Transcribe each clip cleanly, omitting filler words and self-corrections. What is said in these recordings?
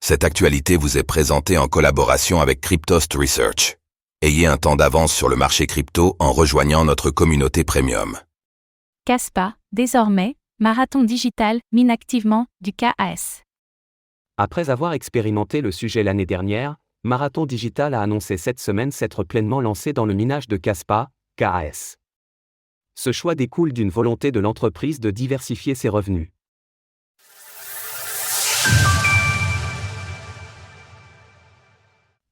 Cette actualité vous est présentée en collaboration avec Cryptost Research. Ayez un temps d'avance sur le marché crypto en rejoignant notre communauté premium. Kaspa, désormais, Marathon Digital, mine activement du KAS. Après avoir expérimenté le sujet l'année dernière, Marathon Digital a annoncé cette semaine s'être pleinement lancé dans le minage de Kaspa, KAS. Ce choix découle d'une volonté de l'entreprise de diversifier ses revenus.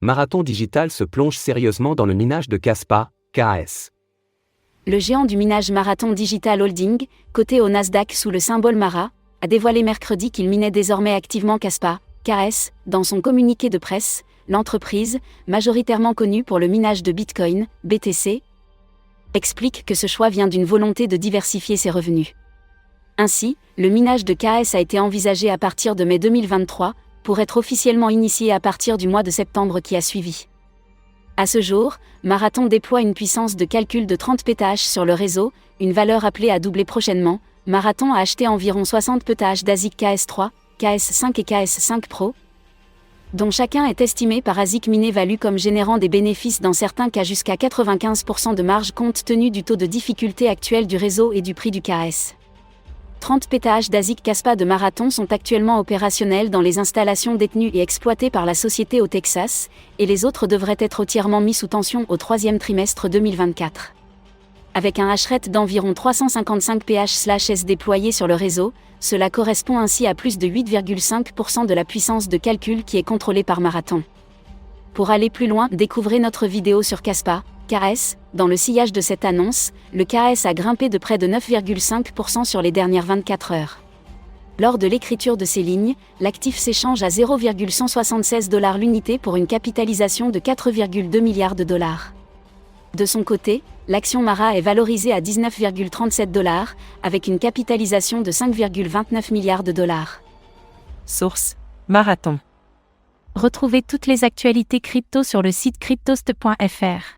Marathon Digital se plonge sérieusement dans le minage de Kaspa, KAS. Le géant du minage Marathon Digital Holding, coté au Nasdaq sous le symbole MARA, a dévoilé mercredi qu'il minait désormais activement Kaspa, KAS. Dans son communiqué de presse, l'entreprise, majoritairement connue pour le minage de Bitcoin, BTC, explique que ce choix vient d'une volonté de diversifier ses revenus. Ainsi, le minage de KAS a été envisagé à partir de mai 2023, pour être officiellement initié à partir du mois de septembre qui a suivi. À ce jour, Marathon déploie une puissance de calcul de 30 pétahash sur le réseau, une valeur appelée à doubler prochainement. Marathon a acheté environ 60 pétahash d'ASIC KS3, KS5 et KS5 Pro, dont chacun est estimé par ASIC Miné Value comme générant des bénéfices dans certains cas jusqu'à 95% de marge compte tenu du taux de difficulté actuel du réseau et du prix du KS. 30 pétahash d'ASIC Kaspa de Marathon sont actuellement opérationnels dans les installations détenues et exploitées par la société au Texas, et les autres devraient être entièrement mis sous tension au troisième trimestre 2024. Avec un hashrate d'environ 355 PH/s déployé sur le réseau, cela correspond ainsi à plus de 8,5% de la puissance de calcul qui est contrôlée par Marathon. Pour aller plus loin, découvrez notre vidéo sur Kaspa, KAS. Dans le sillage de cette annonce, le KAS a grimpé de près de 9,5% sur les dernières 24 heures. Lors de l'écriture de ces lignes, l'actif s'échange à $0,176 l'unité pour une capitalisation de 4,2 milliards de dollars. De son côté, l'action Mara est valorisée à $19,37, avec une capitalisation de 5,29 milliards de dollars. Source: Marathon. Retrouvez toutes les actualités crypto sur le site cryptost.fr.